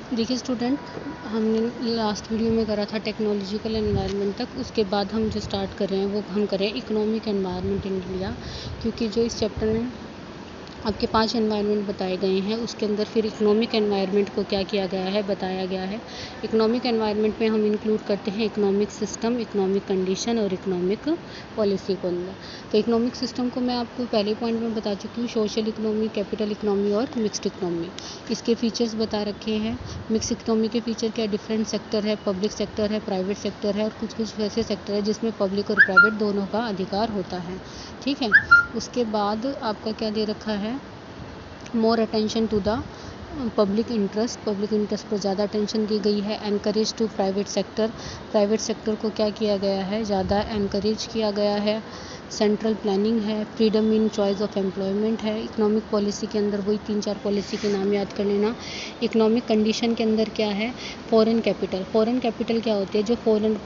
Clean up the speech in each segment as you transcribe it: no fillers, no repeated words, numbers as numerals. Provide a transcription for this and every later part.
देखिए स्टूडेंट, हमने last video में करा था टेक्नोलॉजिकल एनवायरनमेंट तक। उसके बाद हम जो स्टार्ट कर रहे हैं वो हम करें इकोनॉमिक एनवायरनमेंट इन इंडिया, क्योंकि जो इस चैप्टर में आपके 5 एनवायरनमेंट बताए गए हैं उसके अंदर फिर इकोनॉमिक एनवायरनमेंट को क्या किया गया है, बताया गया है। इकोनॉमिक एनवायरनमेंट में हम इंक्लूड करते हैं इकोनॉमिक सिस्टम, इकोनॉमिक कंडीशन और इकोनॉमिक पॉलिसी को अंदर। तो इकोनॉमिक सिस्टम को मैं आपको पहले पॉइंट में बता चुकी हूँ, सोशल इकोनॉमी, कैपिटल इकोनॉमी और मिक्स्ड इकोनॉमी। इसके फीचर्स बता रखे हैं। मिक्स इकोनॉमी के फीचर क्या, डिफरेंट सेक्टर है, पब्लिक सेक्टर है, प्राइवेट सेक्टर है और कुछ कुछ वैसे सेक्टर है जिसमें पब्लिक और प्राइवेट दोनों का अधिकार होता है। ठीक है। उसके बाद आपका क्या दे रखा है, more attention to the public interest पर ज़्यादा अटेंशन दी गई है। एनकरेज टू प्राइवेट सेक्टर को क्या किया गया है, ज़्यादा एनकरेज किया गया है। सेंट्रल प्लानिंग है, freedom in choice of employment है। इकोनॉमिक पॉलिसी के अंदर वही 3-4 पॉलिसी के नाम याद कर लेना। इकोनॉमिक कंडीशन के अंदर क्या है, फॉरेन कैपिटल क्या होती है, जो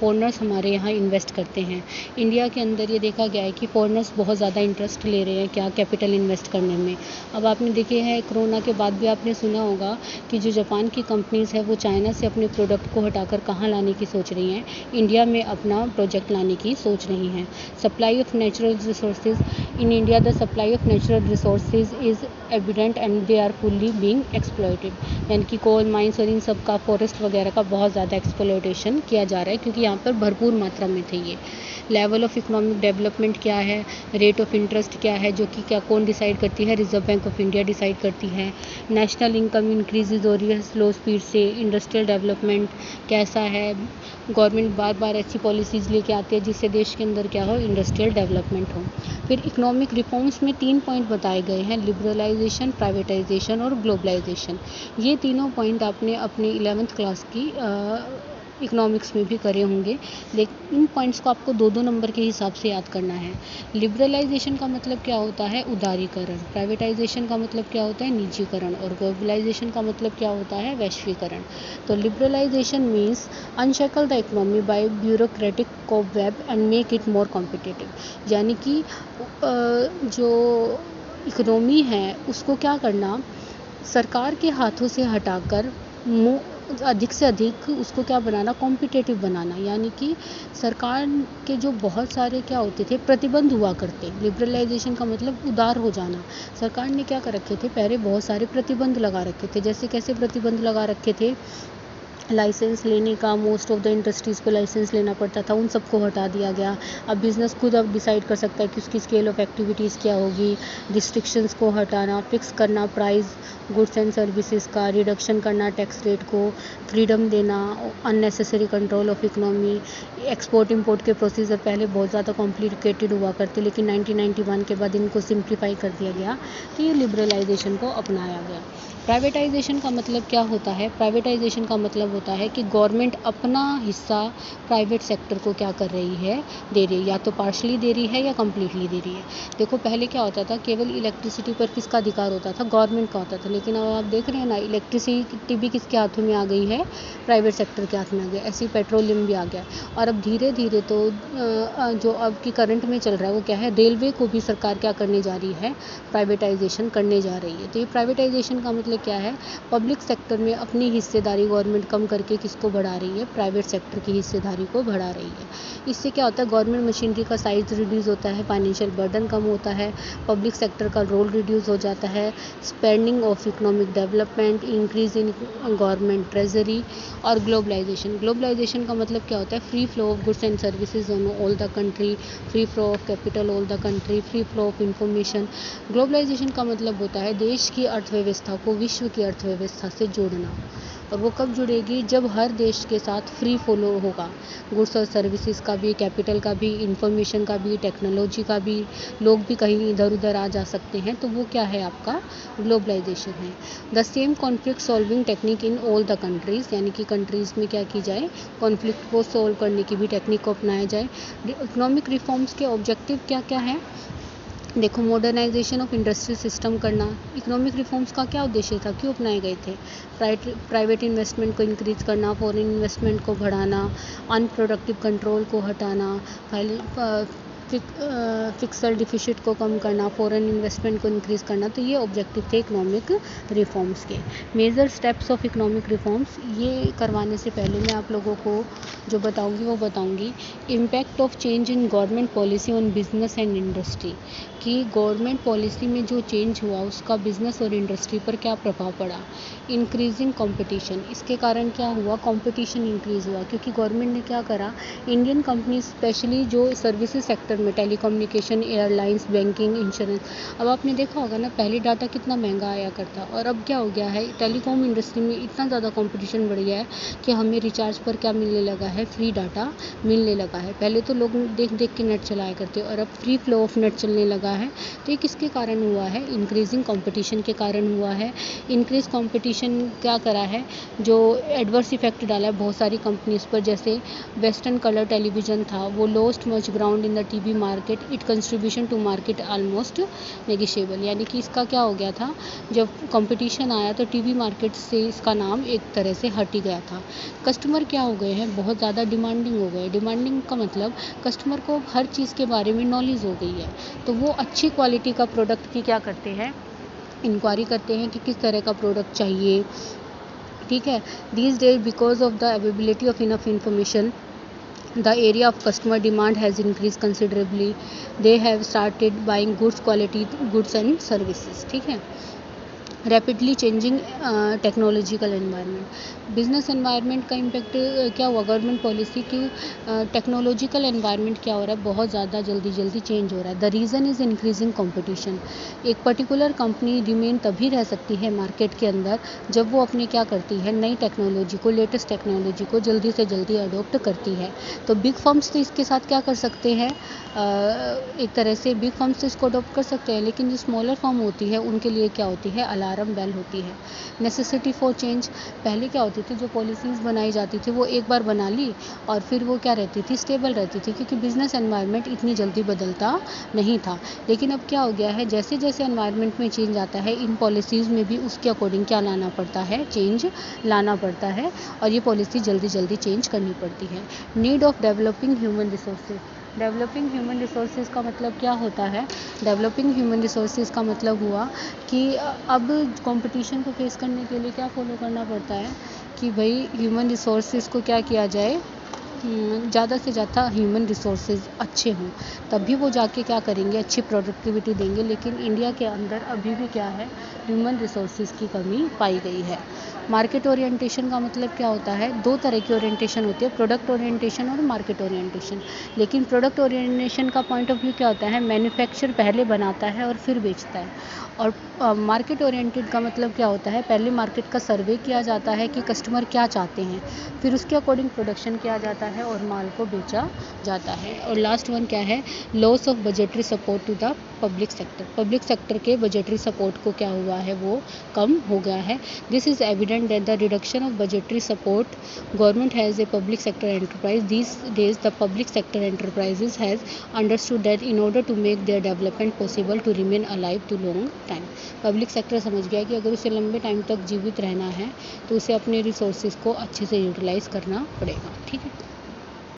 फॉरेनर्स हमारे यहाँ इन्वेस्ट करते हैं। इंडिया के अंदर ये देखा गया है कि फॉरेनर्स बहुत ज़्यादा इंटरेस्ट ले रहे हैं क्या, कैपिटल इन्वेस्ट करने में। अब आपने देखे हैं कोरोना के बाद भी आपने सुना होगा कि जो जापान की कंपनीज़ है वो चाइना से अपने प्रोडक्ट को हटाकर कहाँ लाने की सोच रही हैं, इंडिया में अपना प्रोजेक्ट लाने की सोच रही हैं। Supply of natural resources in India, the supply of natural resources is evident and they are fully being exploited. यानी कि कोल माइंस और इन सब का, फॉरेस्ट वगैरह का बहुत ज़्यादा एक्सप्लॉइटेशन किया जा रहा है क्योंकि यहाँ पर भरपूर मात्रा में थे ये। लेवल ऑफ इकोनॉमिक डेवलपमेंट क्या है, रेट ऑफ इंटरेस्ट क्या है, जो कि क्या कौन डिसाइड करती है, reserve bank of India decide करती है। नेशनल इनकम इंक्रीजेज हो रही है स्लो स्पीड से। इंडस्ट्रियल डेवलपमेंट कैसा है, गवर्नमेंट बार बार ऐसी पॉलिसीज़ लेके आती है जिससे देश के अंदर क्या हो, इंडस्ट्रियल डेवलपमेंट हो। फिर इकोनॉमिक रिफॉर्म्स में 3 पॉइंट बताए गए हैं, लिबरलाइजेशन, प्राइवेटाइजेशन और ग्लोबलाइजेशन। ये तीनों पॉइंट आपने अपनी 11th क्लास की इकोनॉमिक्स में भी करे होंगे, लेकिन इन पॉइंट्स को आपको 2-2 नंबर के हिसाब से याद करना है। लिबरलाइजेशन का मतलब क्या होता है, उदारीकरण। प्राइवेटाइजेशन का मतलब क्या होता है, निजीकरण। और ग्लोबलाइजेशन का मतलब क्या होता है, वैश्वीकरण। तो liberalisation means unshackle the economy by bureaucratic cobweb and make it more competitive. यानी कि जो इकोनॉमी है उसको क्या करना, सरकार के हाथों से हटाकर अधिक से अधिक उसको क्या बनाना, कॉम्पिटिटिव बनाना। यानी कि सरकार के जो बहुत सारे क्या होते थे, प्रतिबंध हुआ करते। लिबरलाइजेशन का मतलब उदार हो जाना। सरकार ने क्या कर रखे थे, पहले बहुत सारे प्रतिबंध लगा रखे थे। जैसे कैसे प्रतिबंध लगा रखे थे, लाइसेंस लेने का, मोस्ट ऑफ द इंडस्ट्रीज़ को लाइसेंस लेना पड़ता था, उन सबको हटा दिया गया। अब बिज़नेस खुद अब डिसाइड कर सकता है कि उसकी स्केल ऑफ एक्टिविटीज़ क्या होगी। रिस्ट्रिक्शंस को हटाना, फिक्स करना प्राइस गुड्स एंड सर्विसेज का, रिडक्शन करना टैक्स रेट को, फ्रीडम देना, unnecessary control of economy. Export import के प्रोसीजर पहले बहुत ज़्यादा कॉम्प्लिकेटेड हुआ करते, लेकिन 1991 के बाद इनको सिंप्लीफाई कर दिया गया, तो ये लिबरलाइजेशन को अपनाया गया। प्राइवेटाइजेशन का मतलब क्या होता है, प्राइवेटाइजेशन का मतलब होता है कि गवर्नमेंट अपना हिस्सा प्राइवेट सेक्टर को क्या कर रही है, दे रही है, या तो पार्शली दे रही है या कम्प्लीटली दे रही है। देखो पहले क्या होता था, केवल इलेक्ट्रिसिटी पर किसका अधिकार होता था, गवर्नमेंट का होता था। लेकिन अब आप देख रहे हैं ना, इलेक्ट्रिसिटी भी किसके हाथों में आ गई है, प्राइवेट सेक्टर के हाथ में आ गया। ऐसे ही पेट्रोलियम भी आ गया। और अब धीरे धीरे तो जो अब की करंट में चल रहा है वो क्या है, रेलवे को भी सरकार क्या करने जा रही है, प्राइवेटाइजेशन करने जा रही है। तो ये प्राइवेटाइजेशन का मतलब क्या है, पब्लिक सेक्टर में अपनी हिस्सेदारी गवर्नमेंट कम करके किसको बढ़ा रही है, प्राइवेट सेक्टर की हिस्सेदारी को बढ़ा रही है। इससे क्या होता है, गवर्नमेंट मशीनरी का साइज रिड्यूस होता है, फाइनेंशियल बर्डन कम होता है, पब्लिक सेक्टर का रोल रिड्यूस हो जाता है, spending of economic development, increase in government treasury. और ग्लोबलाइजेशन का मतलब क्या होता है, free flow of goods and services on all the country, free flow of capital all the country, free flow of information. Globalization का मतलब होता है देश की अर्थव्यवस्था को विश्व की अर्थव्यवस्था से जोड़ना। और वो कब जुड़ेगी, जब हर देश के साथ फ्री फ्लो होगा, गुड्स और सर्विसेज का भी, कैपिटल का भी, इंफॉर्मेशन का भी, टेक्नोलॉजी का भी, लोग भी कहीं इधर उधर आ जा सकते हैं, तो वो क्या है, आपका ग्लोबलाइजेशन है। The same conflict solving technique in all the countries, यानी कि कंट्रीज़ में क्या की जाए, कॉन्फ्लिक्ट को सॉल्व करने की भी टेक्निक को अपनाया जाए। इकोनॉमिक रिफॉर्म्स के ऑब्जेक्टिव क्या क्या है, देखो मॉडर्नाइजेशन ऑफ इंडस्ट्रियल सिस्टम करना। इकोनॉमिक रिफॉर्म्स का क्या उद्देश्य था, क्यों अपनाए गए थे, प्राइवेट इन्वेस्टमेंट को इंक्रीज करना, फॉरेन इन्वेस्टमेंट को बढ़ाना, अनप्रोडक्टिव कंट्रोल को हटाना, फिक्सल डिफिसिट को कम करना, फॉरेन इन्वेस्टमेंट को इंक्रीज़ करना। तो ये ऑब्जेक्टिव थे इकोनॉमिक रिफॉर्म्स के। Major steps of economic reforms, ये करवाने से पहले मैं आप लोगों को जो बताऊंगी वो बताऊंगी impact of change in government policy on business and industry, कि गवर्नमेंट पॉलिसी में जो चेंज हुआ उसका बिजनेस और इंडस्ट्री पर क्या प्रभाव पड़ा। इंक्रीजिंग कंपटीशन, इसके कारण क्या हुआ, कंपटीशन इंक्रीज़ हुआ, क्योंकि गवर्नमेंट ने क्या करा, इंडियन कंपनी स्पेशली जो सर्विसेज सेक्टर में टेलीकम्युनिकेशन, एयरलाइंस, बैंकिंग, इंश्योरेंस, अब आपने देखा होगा ना पहले डाटा कितना महंगा आया करता, और अब क्या हो गया है, टेलीकॉम इंडस्ट्री में इतना ज़्यादा कंपटीशन बढ़ गया है कि हमें रिचार्ज पर क्या मिलने लगा है, फ्री डाटा मिलने लगा है। पहले तो लोग देख देख के नेट चलाया करते और अब फ्री फ्लो ऑफ नेट चलने लगा है। तो ये किसके कारण हुआ है, इंक्रीजिंग कंपटीशन के कारण हुआ है। इंक्रीज कंपटीशन क्या करा है, जो एडवर्स इफेक्ट डाला है बहुत सारी कंपनीज पर, जैसे वेस्टर्न कलर टेलीविज़न था, वो lost much ground in the TV market, it contribution to market almost negotiable. यानी कि इसका क्या हो गया था, जब कंपटीशन आया तो टीवी मार्केट से इसका नाम एक तरह से हट ही गया था। कस्टमर क्या हो गए हैं, बहुत ज़्यादा डिमांडिंग हो गए। डिमांडिंग का मतलब कस्टमर को हर चीज़ के बारे में नॉलेज हो गई है, तो वो अच्छी क्वालिटी का प्रोडक्ट की क्या करते हैं, इंक्वायरी करते हैं कि किस तरह का प्रोडक्ट चाहिए। ठीक है, these days because of the availability of enough information the area of customer demand has increased considerably, they have started buying goods and services। ठीक है, rapidly changing technological environment, business environment का impact क्या हुआ, government policy की technological environment क्या हो रहा है, बहुत ज़्यादा जल्दी चेंज हो रहा है। The reason is increasing competition, एक पर्टिकुलर कंपनी रिमेन तभी रह सकती है मार्केट के अंदर जब वो अपनी क्या करती है, नई टेक्नोलॉजी को, लेटेस्ट टेक्नोलॉजी को जल्दी से जल्दी अडोप्ट करती है। तो बिग फर्म्स तो इसके साथ क्या कर सकते हैं, एक तरह से बिग फर्म्स तो इसको अडोप्ट कर सकते हैं, लेकिन जो स्मॉलर फर्म होती है उनके लिए क्या होती है, अलार्म बेल होती है। नेसेसिटी फॉर चेंज, पहले क्या होती थी, जो पॉलिसीज़ बनाई जाती थी वो एक बार बना ली और फिर वो क्या रहती थी, स्टेबल रहती थी, क्योंकि बिजनेस एनवायरनमेंट इतनी जल्दी बदलता नहीं था। लेकिन अब क्या हो गया है, जैसे जैसे एनवायरनमेंट में चेंज आता है, इन पॉलिसीज़ में भी उसके अकॉर्डिंग क्या लाना पड़ता है, चेंज लाना पड़ता है, और ये पॉलिसी जल्दी चेंज करनी पड़ती है। Need of developing human resources, developing human resources का मतलब क्या होता है, डेवलपिंग ह्यूमन रिसोर्सेज का मतलब हुआ कि अब कंपटीशन को फेस करने के लिए क्या फॉलो करना पड़ता है कि भाई ह्यूमन रिसोर्सेज को क्या किया जाए, ज़्यादा से ज़्यादा ह्यूमन रिसोर्सेज अच्छे हों, तभी वो जाके क्या करेंगे, अच्छी प्रोडक्टिविटी देंगे। लेकिन इंडिया के अंदर अभी भी क्या है, ह्यूमन रिसोर्सेज की कमी पाई गई है। मार्केट ओरिएंटेशन का मतलब क्या होता है, दो तरह की ओरिएंटेशन होती है, प्रोडक्ट ओरिएंटेशन और मार्केट ओरिएंटेशन। लेकिन प्रोडक्ट ओरिएंटेशन का पॉइंट ऑफ व्यू क्या होता है, मैन्युफैक्चर पहले बनाता है और फिर बेचता है। और मार्केट ओरिएंटेड का मतलब क्या होता है, पहले मार्केट का सर्वे किया जाता है कि कस्टमर क्या चाहते हैं, फिर उसके अकॉर्डिंग प्रोडक्शन किया जाता है और माल को बेचा जाता है। और लास्ट वन क्या है, loss of budgetary support to the public sector, public sector के बजटरी सपोर्ट को क्या हुआ है, वो कम हो गया है। This is evident that the reduction of budgetary support government has a public sector enterprise these days, the public sector enterprises has understood that in order to make their development possible to remain alive to long time. Public sector समझ गया कि अगर उसे लंबे time तक जीवित रहना है तो उसे अपने रिसोर्सेज को अच्छे से यूटिलाइज करना पड़ेगा। ठीक है।